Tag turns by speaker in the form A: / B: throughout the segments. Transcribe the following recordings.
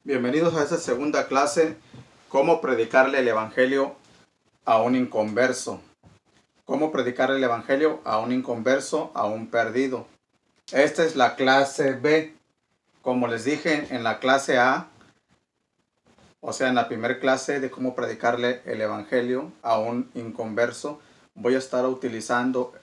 A: Bienvenidos a esta segunda clase, cómo predicarle el evangelio a un inconverso. Cómo predicar el evangelio a un inconverso, a un perdido. Esta es la clase B. Como les dije en la clase A, o sea, en la primera clase de cómo predicarle el evangelio a un inconverso, voy a estar utilizando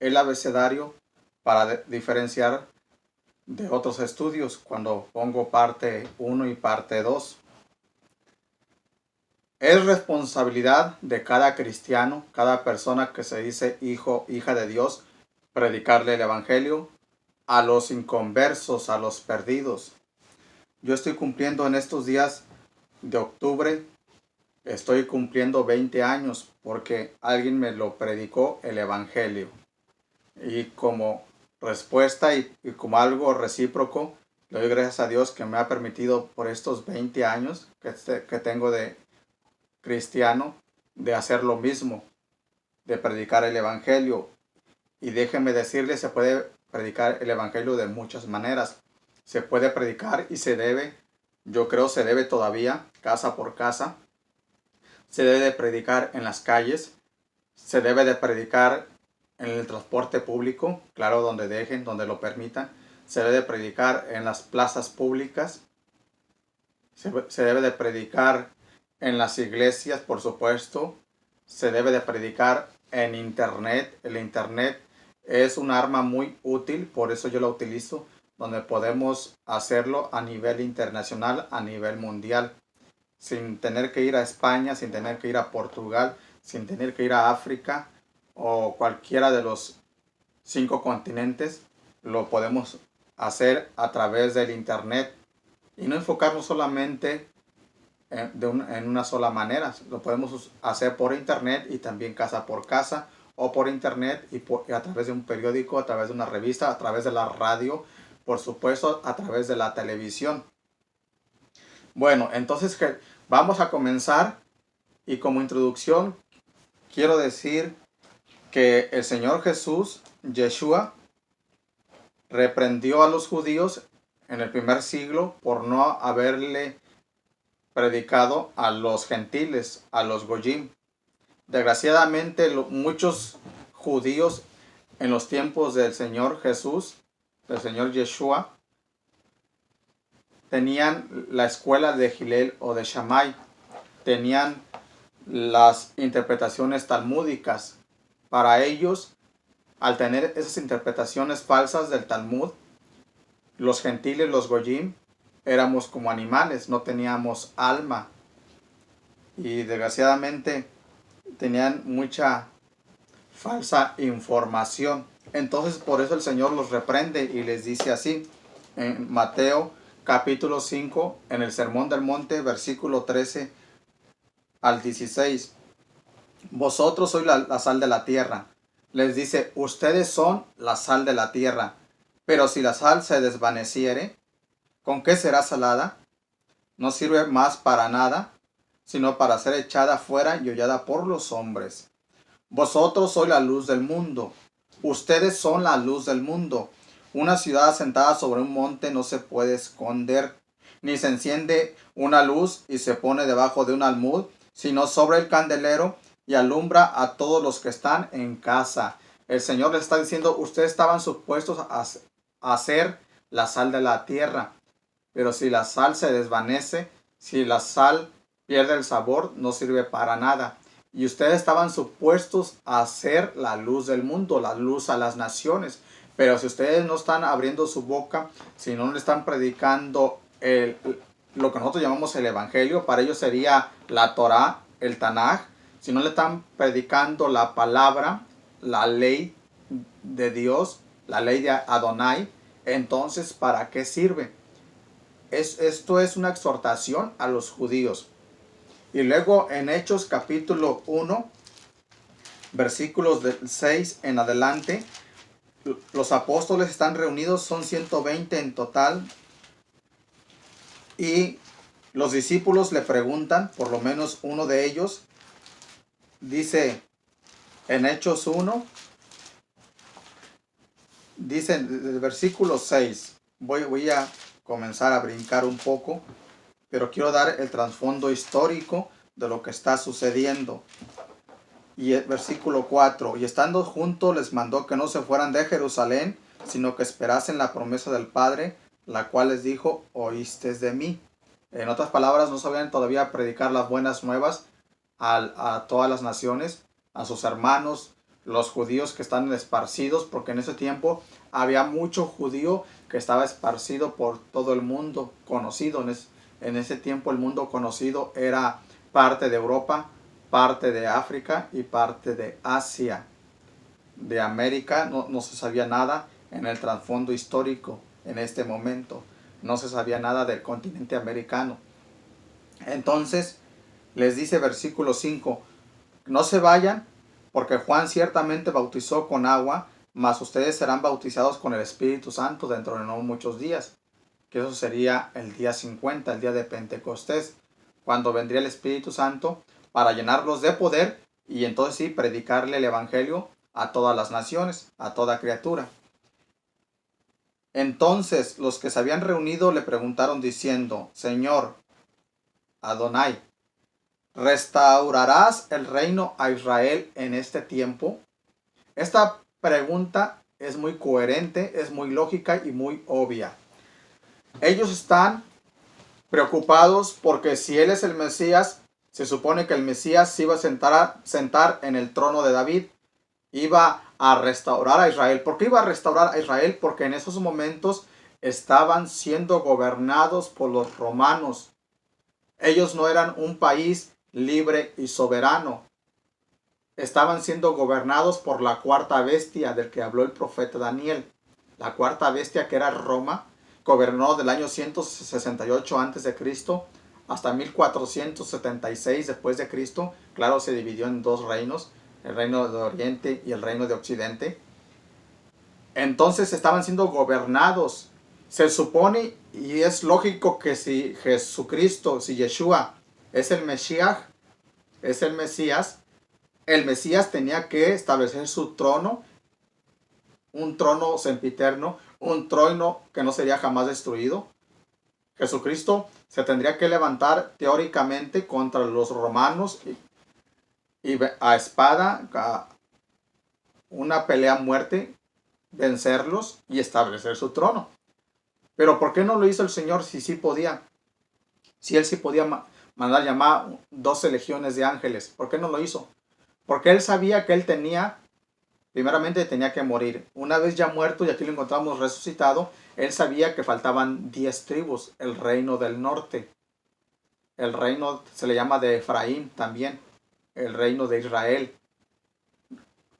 A: el abecedario para diferenciar de otros estudios cuando pongo parte 1 y parte 2. Es responsabilidad de cada cristiano, cada persona que se dice hijo, hija de Dios, predicarle el evangelio a los inconversos, a los perdidos. Yo estoy cumpliendo en estos días de octubre, estoy cumpliendo 20 años porque alguien me lo predicó el evangelio. Y como respuesta y como algo recíproco, le doy gracias a Dios que me ha permitido por estos 20 años que tengo de cristiano de hacer lo mismo, de predicar el evangelio. Y déjenme decirles, se puede predicar el evangelio de muchas maneras. Se puede predicar y se debe, yo creo se debe todavía, casa por casa. Se debe de predicar en las calles. Se debe de predicar en el transporte público, claro, donde dejen, donde lo permitan. Se debe de predicar en las plazas públicas. Se debe de predicar en las iglesias, por supuesto. Se debe de predicar en internet. El internet es un arma muy útil, por eso yo la utilizo, donde podemos hacerlo a nivel internacional, a nivel mundial, sin tener que ir a España, sin tener que ir a Portugal, sin tener que ir a África o cualquiera de los 5 continentes. Lo podemos hacer a través del internet y no enfocarnos solamente en una sola manera. Lo podemos hacer por internet y también casa por casa, o por internet y a través de un periódico, a través de una revista, a través de la radio, por supuesto a través de la televisión. Bueno, entonces vamos a comenzar, y como introducción quiero decir que el Señor Jesús, Yeshua, reprendió a los judíos en el primer siglo por no haberle predicado a los gentiles, a los goyim. Desgraciadamente muchos judíos en los tiempos del Señor Jesús, del Señor Yeshua, tenían la escuela de Hillel o de Shammai, tenían las interpretaciones talmúdicas. Para ellos, al tener esas interpretaciones falsas del Talmud, los gentiles, los goyim, éramos como animales, no teníamos alma. Y desgraciadamente tenían mucha falsa información. Entonces por eso el Señor los reprende y les dice así, en Mateo capítulo 5, en el Sermón del Monte, versículo 13 al 16. Vosotros sois la sal de la tierra. Les dice, ustedes son la sal de la tierra. Pero si la sal se desvaneciere, ¿con qué será salada? No sirve más para nada, sino para ser echada fuera y hollada por los hombres. Vosotros sois la luz del mundo. Ustedes son la luz del mundo. Una ciudad asentada sobre un monte no se puede esconder, ni se enciende una luz y se pone debajo de un almud, sino sobre el candelero y alumbra a todos los que están en casa. El Señor les está diciendo, ustedes estaban supuestos a ser la sal de la tierra. Pero si la sal se desvanece, si la sal pierde el sabor, no sirve para nada. Y ustedes estaban supuestos a ser la luz del mundo, la luz a las naciones. Pero si ustedes no están abriendo su boca, si no le están predicando lo que nosotros llamamos el evangelio, para ellos sería la Torá, el Tanaj. Si no le están predicando la palabra, la ley de Dios, la ley de Adonai, entonces ¿para qué sirve? Esto es una exhortación a los judíos. Y luego en Hechos capítulo 1, versículos del 6 en adelante, los apóstoles están reunidos, son 120 en total. Y los discípulos le preguntan, por lo menos uno de ellos, dice en Hechos 1, dice el versículo 6, voy a comenzar a brincar un poco pero quiero dar el trasfondo histórico de lo que está sucediendo. Y el versículo 4, y estando juntos les mandó que no se fueran de Jerusalén, sino que esperasen la promesa del Padre, la cual les dijo, oístes de mí. En otras palabras, no sabían todavía predicar las buenas nuevas a todas las naciones, a sus hermanos, los judíos que están esparcidos, porque en ese tiempo había mucho judío que estaba esparcido por todo el mundo conocido. En ese tiempo el mundo conocido era parte de Europa, parte de África y parte de Asia. De América no se sabía nada en el trasfondo histórico en este momento. No se sabía nada del continente americano. Entonces les dice versículo 5, no se vayan, porque Juan ciertamente bautizó con agua, mas ustedes serán bautizados con el Espíritu Santo dentro de no muchos días. Que eso sería el día 50, el día de Pentecostés, cuando vendría el Espíritu Santo para llenarlos de poder y entonces sí predicarle el Evangelio a todas las naciones, a toda criatura. Entonces los que se habían reunido le preguntaron diciendo, Señor, Adonai, ¿restaurarás el reino a Israel en este tiempo? Esta pregunta es muy coherente, es muy lógica y muy obvia. Ellos están preocupados porque si Él es el Mesías, se supone que el Mesías se iba a sentar en el trono de David, iba a restaurar a Israel. ¿Por qué iba a restaurar a Israel? Porque en esos momentos estaban siendo gobernados por los romanos. Ellos no eran un país libre y soberano. Estaban siendo gobernados por la cuarta bestia del que habló el profeta Daniel. La cuarta bestia, que era Roma, gobernó del año 168 a.C. hasta 1476 después de Cristo. Claro, se dividió en dos reinos, el reino de Oriente y el reino de Occidente. Entonces estaban siendo gobernados. Se supone y es lógico que si Jesucristo, si Yeshua es el Mesías, el Mesías tenía que establecer su trono, un trono sempiterno, un trono que no sería jamás destruido. Jesucristo se tendría que levantar teóricamente contra los romanos y a espada, a una pelea a muerte, vencerlos y establecer su trono. Pero ¿por qué no lo hizo el Señor si sí podía? Si Él sí podía mandar llamar 12 legiones de ángeles. ¿Por qué no lo hizo? Porque Él sabía que Él primeramente tenía que morir. Una vez ya muerto, y aquí lo encontramos resucitado, Él sabía que faltaban 10 tribus, el reino del norte. El reino se le llama de Efraín también, el reino de Israel.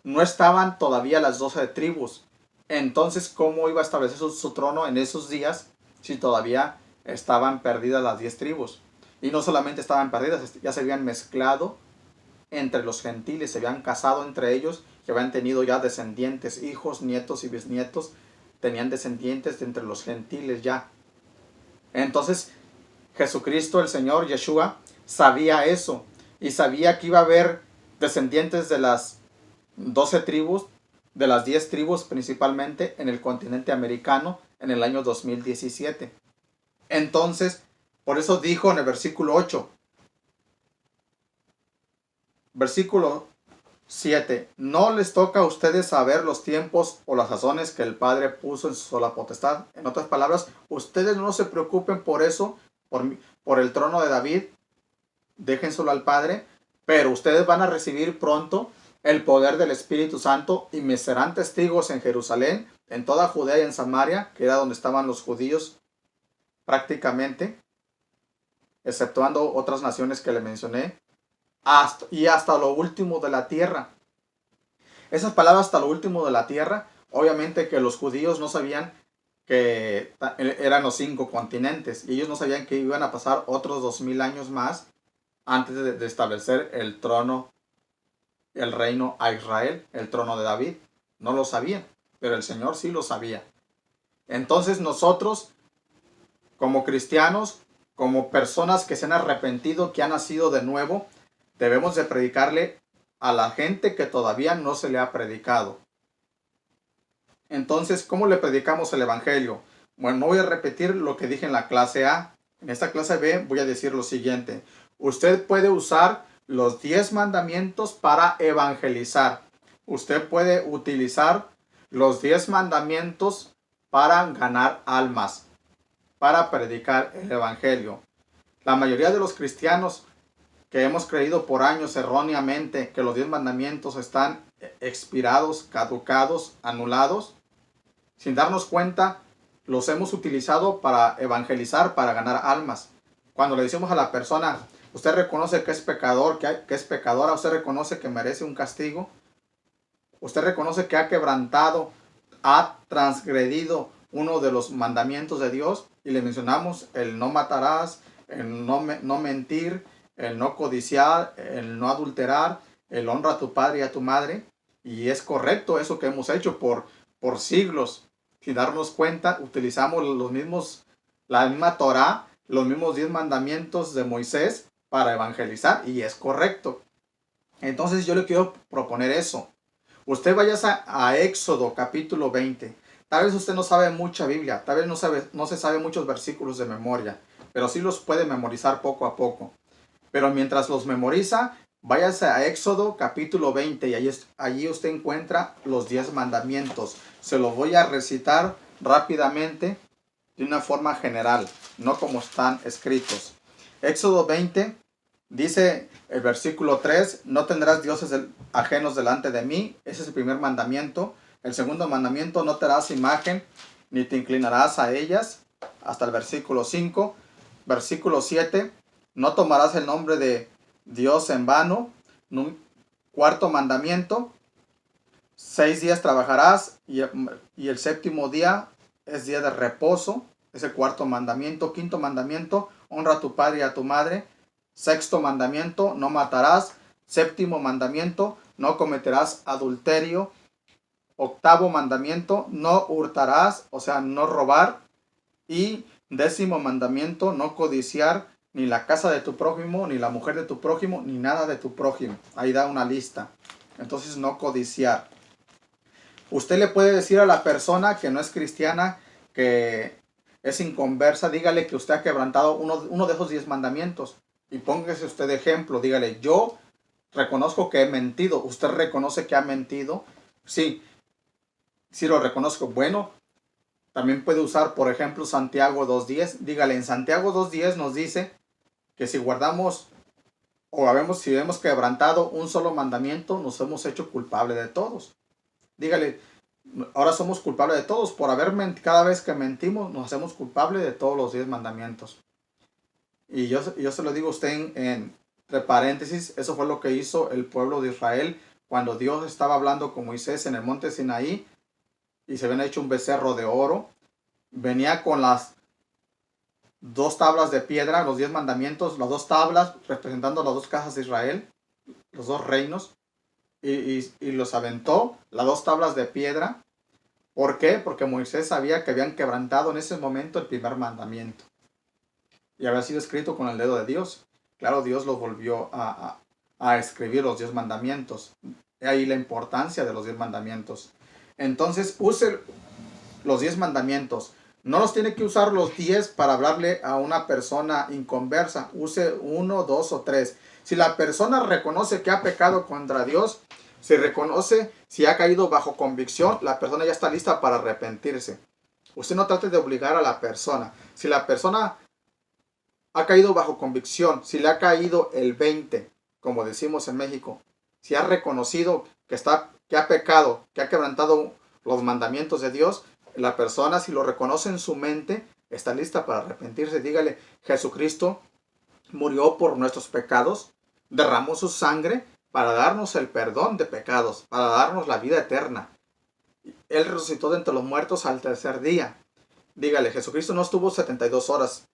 A: No estaban todavía las 12 tribus. Entonces, ¿cómo iba a establecer su trono en esos días si todavía estaban perdidas las 10 tribus? Y no solamente estaban perdidas, ya se habían mezclado entre los gentiles, se habían casado entre ellos, que habían tenido ya descendientes, hijos, nietos y bisnietos, tenían descendientes de entre los gentiles ya. Entonces, Jesucristo, el Señor, Yeshua, sabía eso y sabía que iba a haber descendientes de las 12 tribus, de las 10 tribus principalmente en el continente americano en el año 2017. Entonces, por eso dijo en el versículo 8, versículo 7, no les toca a ustedes saber los tiempos o las sazones que el Padre puso en su sola potestad. En otras palabras, ustedes no se preocupen por eso, por el trono de David, déjenselo al Padre, pero ustedes van a recibir pronto el poder del Espíritu Santo y me serán testigos en Jerusalén, en toda Judea y en Samaria, que era donde estaban los judíos prácticamente, exceptuando otras naciones que le mencioné, hasta lo último de la tierra. Esas palabras, hasta lo último de la tierra, obviamente que los judíos no sabían que eran los 5 continentes, y ellos no sabían que iban a pasar otros 2000 años más antes de establecer el trono, el reino a Israel, el trono de David. No lo sabían, pero el Señor sí lo sabía. Entonces nosotros, como cristianos, como personas que se han arrepentido, que han nacido de nuevo, debemos de predicarle a la gente que todavía no se le ha predicado. Entonces, ¿cómo le predicamos el Evangelio? Bueno, no voy a repetir lo que dije en la clase A, En esta clase B voy a decir lo siguiente. Usted puede usar los 10 mandamientos para evangelizar. Usted puede utilizar los 10 mandamientos para ganar almas, para predicar el evangelio. La mayoría de los cristianos que hemos creído por años erróneamente que los 10 mandamientos están expirados, caducados, anulados, sin darnos cuenta, los hemos utilizado para evangelizar, para ganar almas. Cuando le decimos a la persona, usted reconoce que es pecador, que es pecadora, usted reconoce que merece un castigo, usted reconoce que ha quebrantado, ha transgredido uno de los mandamientos de Dios, y le mencionamos el no matarás, el no mentir, el no codiciar, el no adulterar, el honra a tu padre y a tu madre. Y es correcto eso que hemos hecho por siglos. Sin darnos cuenta, utilizamos la misma Torah, los mismos 10 mandamientos de Moisés para evangelizar, y es correcto. Entonces yo le quiero proponer eso. Usted vaya a Éxodo capítulo 20. Tal vez usted no sabe mucha Biblia, tal vez no se sabe muchos versículos de memoria, pero sí los puede memorizar poco a poco. Pero mientras los memoriza, váyase a Éxodo capítulo 20 y allí usted encuentra los 10 mandamientos. Se los voy a recitar rápidamente de una forma general, no como están escritos. Éxodo 20 dice el versículo 3, no tendrás dioses ajenos delante de mí. Ese es el primer mandamiento. El segundo mandamiento, no te harás imagen ni te inclinarás a ellas. Hasta el versículo 5. Versículo 7, no tomarás el nombre de Dios en vano. Cuarto mandamiento, 6 días trabajarás y el séptimo día es día de reposo. Es el cuarto mandamiento. Quinto mandamiento, honra a tu padre y a tu madre. Sexto mandamiento, no matarás. Séptimo mandamiento, no cometerás adulterio. Octavo mandamiento, no hurtarás, o sea, no robar. Y décimo mandamiento, no codiciar ni la casa de tu prójimo, ni la mujer de tu prójimo, ni nada de tu prójimo. Ahí da una lista. Entonces, no codiciar. Usted le puede decir a la persona que no es cristiana, que es inconversa, dígale que usted ha quebrantado uno de esos 10 mandamientos. Y póngase usted de ejemplo, dígale, yo reconozco que he mentido. ¿Usted reconoce que ha mentido? Sí, sí lo reconozco. Bueno, también puede usar, por ejemplo, Santiago 2.10. Dígale, en Santiago 2.10 nos dice que si guardamos si hemos quebrantado un solo mandamiento, nos hemos hecho culpables de todos. Dígale, ahora somos culpables de todos. Por cada vez que mentimos, nos hacemos culpables de todos los 10 mandamientos. Y yo se lo digo a usted entre paréntesis, eso fue lo que hizo el pueblo de Israel cuando Dios estaba hablando con Moisés en el monte Sinaí y se habían hecho un becerro de oro. Venía con las 2 tablas de piedra, los 10 mandamientos, las 2 tablas representando las 2 casas de Israel, los 2 reinos, y los aventó, las 2 tablas de piedra. ¿Por qué? Porque Moisés sabía que habían quebrantado en ese momento el primer mandamiento y había sido escrito con el dedo de Dios. Claro, Dios lo volvió a escribir los 10 mandamientos. He ahí la importancia de los 10 mandamientos. Entonces, use los 10 mandamientos. No los tiene que usar los 10 para hablarle a una persona inconversa. Use 1, 2 o 3. Si la persona reconoce que ha pecado contra Dios, se reconoce, si ha caído bajo convicción, la persona ya está lista para arrepentirse. Usted no trate de obligar a la persona. Si la persona ha caído bajo convicción, si le ha caído el 20, como decimos en México, si ha reconocido que ha pecado, que ha quebrantado los mandamientos de Dios, la persona, si lo reconoce en su mente, está lista para arrepentirse. Dígale, Jesucristo murió por nuestros pecados, derramó su sangre para darnos el perdón de pecados, para darnos la vida eterna. Él resucitó de entre los muertos al tercer día. Dígale, Jesucristo no estuvo 72 horas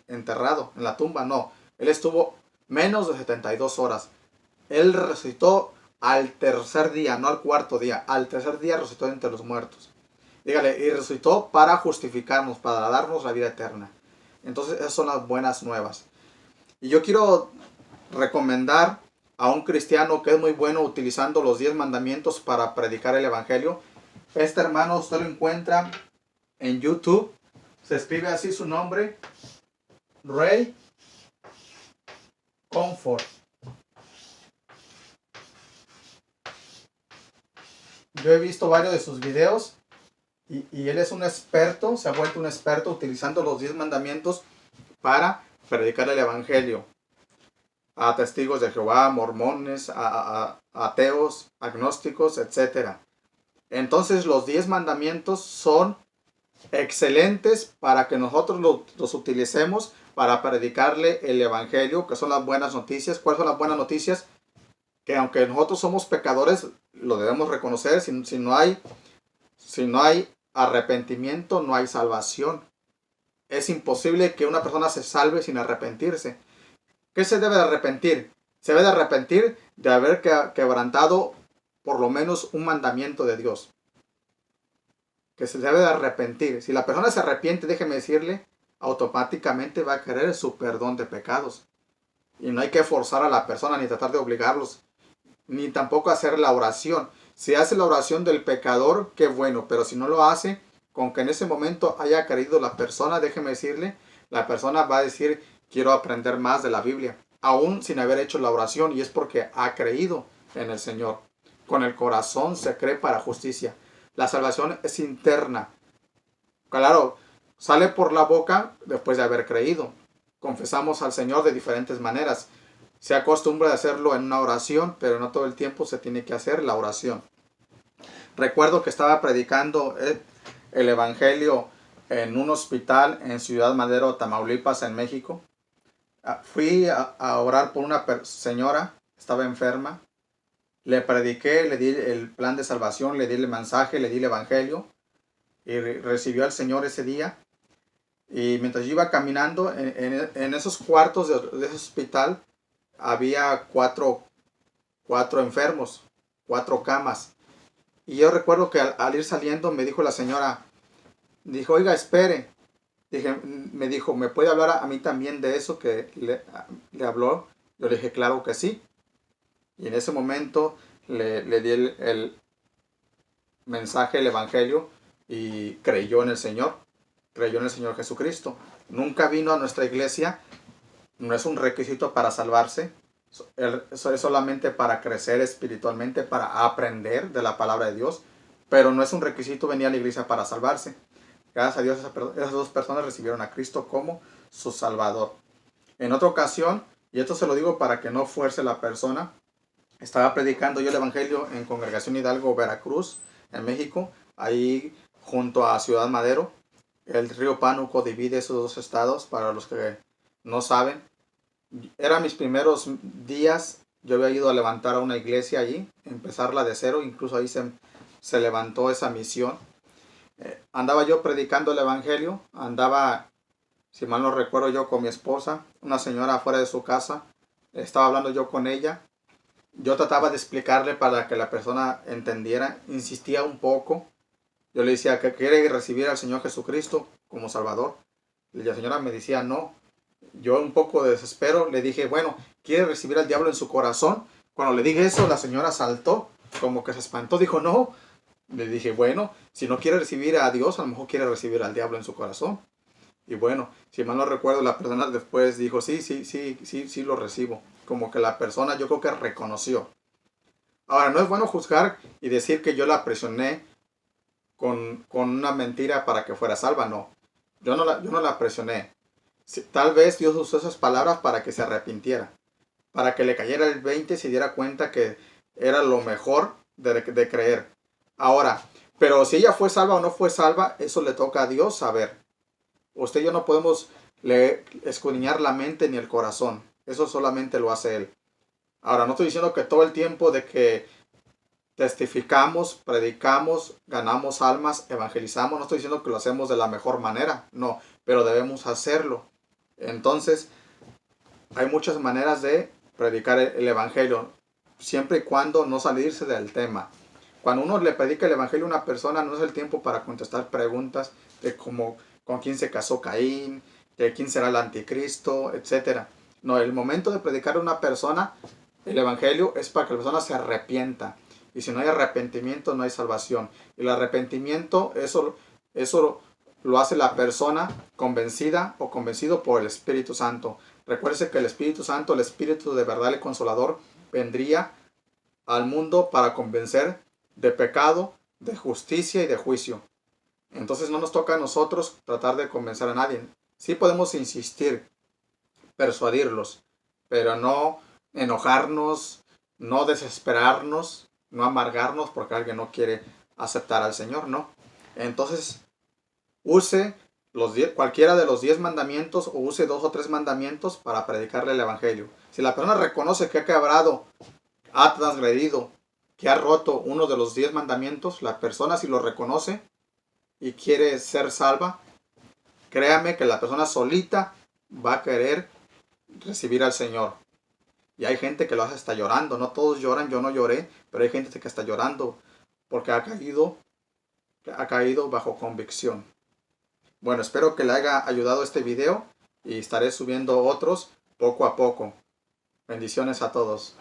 A: enterrado en la tumba, no. Él estuvo menos de 72 horas. Él resucitó al tercer día, no al cuarto día. Al tercer día resucitó de entre los muertos. Dígale, y resucitó para justificarnos, para darnos la vida eterna. Entonces, esas son las buenas nuevas. Y yo quiero recomendar a un cristiano que es muy bueno utilizando los 10 mandamientos para predicar el evangelio. Este hermano usted lo encuentra en YouTube. Se escribe así su nombre, Ray Comfort. Yo he visto varios de sus videos y él es un experto, se ha vuelto un experto utilizando los 10 mandamientos para predicar el evangelio a testigos de Jehová, mormones, a ateos, agnósticos, etc. Entonces los 10 mandamientos son excelentes para que nosotros los utilicemos para predicarle el evangelio, que son las buenas noticias. ¿Cuáles son las buenas noticias? Que aunque nosotros somos pecadores, lo debemos reconocer. Si no hay arrepentimiento, no hay salvación. Es imposible que una persona se salve sin arrepentirse. ¿Qué se debe de arrepentir? Se debe de arrepentir de haber quebrantado por lo menos un mandamiento de Dios. Que se debe de arrepentir. Si la persona se arrepiente, déjeme decirle, automáticamente va a querer su perdón de pecados. Y no hay que forzar a la persona ni tratar de obligarlos, ni tampoco hacer la oración. Si hace la oración del pecador, qué bueno, pero si no lo hace, con que en ese momento haya creído la persona, déjeme decirle, la persona va a decir, quiero aprender más de la Biblia, aún sin haber hecho la oración, y es porque ha creído en el Señor. Con el corazón se cree para justicia. La salvación es interna. Claro, sale por la boca después de haber creído. Confesamos al Señor de diferentes maneras. Se acostumbra a hacerlo en una oración, pero no todo el tiempo se tiene que hacer la oración. Recuerdo que estaba predicando el evangelio en un hospital en Ciudad Madero, Tamaulipas, en México. Fui a orar por una señora, estaba enferma. Le prediqué, le di el plan de salvación, le di el mensaje, le di el evangelio. Y recibió al Señor ese día. Y mientras yo iba caminando, en esos cuartos de ese hospital, había cuatro enfermos, 4 camas. Y yo recuerdo que al ir saliendo me dijo la señora, dijo, oiga, espere. Me dijo, ¿me puede hablar a mí también de eso que le habló? Yo le dije, claro que sí. Y en ese momento le di el mensaje, el evangelio, y creyó en el Señor Jesucristo. Nunca vino a nuestra iglesia, no es un requisito para salvarse, eso es solamente para crecer espiritualmente, para aprender de la palabra de Dios, pero no es un requisito venir a la iglesia para salvarse. Gracias a Dios esas 2 personas recibieron a Cristo como su Salvador. En otra ocasión, y esto se lo digo para que no fuerce la persona, estaba predicando yo el evangelio en Congregación Hidalgo, Veracruz, en México, ahí junto a Ciudad Madero. El río Pánuco divide esos 2 estados, para los que no saben. Eran mis primeros días, yo había ido a levantar a una iglesia allí, empezarla de cero, incluso ahí se levantó esa misión. Andaba yo predicando el evangelio, andaba, si mal no recuerdo, yo con mi esposa, una señora afuera de su casa, estaba hablando yo con ella. Yo trataba de explicarle para que la persona entendiera, insistía un poco. Yo le decía que quiere recibir al Señor Jesucristo como Salvador. Y la señora me decía no. Yo un poco de desespero le dije, bueno, ¿quiere recibir al diablo en su corazón? Cuando le dije eso, la señora saltó, como que se espantó, dijo no. Le dije, bueno, si no quiere recibir a Dios, a lo mejor quiere recibir al diablo en su corazón. Y bueno, si mal no recuerdo, la persona después dijo, sí, lo recibo. Como que la persona yo creo que reconoció. Ahora, no es bueno juzgar y decir que yo la presioné con una mentira para que fuera salva, no. Yo no la presioné. Tal vez Dios usó esas palabras para que se arrepintiera. Para que le cayera el 20 y se diera cuenta que era lo mejor de creer. Ahora, pero si ella fue salva o no fue salva, eso le toca a Dios saber. Usted y yo no podemos escudriñar la mente ni el corazón. Eso solamente lo hace Él. Ahora, no estoy diciendo que todo el tiempo de que testificamos, predicamos, ganamos almas, evangelizamos, no estoy diciendo que lo hacemos de la mejor manera. No, pero debemos hacerlo. Entonces, hay muchas maneras de predicar el evangelio, siempre y cuando no salirse del tema. Cuando uno le predica el evangelio a una persona, no es el tiempo para contestar preguntas de cómo, con quién se casó Caín, de quién será el anticristo, etc. No, el momento de predicar a una persona, el evangelio es para que la persona se arrepienta. Y si no hay arrepentimiento, no hay salvación. Y el arrepentimiento, eso lo hace la persona convencida o convencido por el Espíritu Santo. Recuérdese que el Espíritu Santo, el Espíritu de verdad, el Consolador, vendría al mundo para convencer de pecado, de justicia y de juicio. Entonces no nos toca a nosotros tratar de convencer a nadie. Sí podemos insistir, persuadirlos, pero no enojarnos, no desesperarnos, no amargarnos porque alguien no quiere aceptar al Señor, ¿no? Entonces, use cualquiera de los 10 mandamientos o use 2 o 3 mandamientos para predicarle el Evangelio. Si la persona reconoce que ha quebrado, ha transgredido, que ha roto uno de los 10 mandamientos, la persona si lo reconoce y quiere ser salva, créame que la persona solita va a querer recibir al Señor. Y hay gente que lo hace hasta llorando. No todos lloran, yo no lloré, pero hay gente que está llorando porque ha caído bajo convicción. Bueno, espero que le haya ayudado este video y estaré subiendo otros poco a poco. Bendiciones a todos.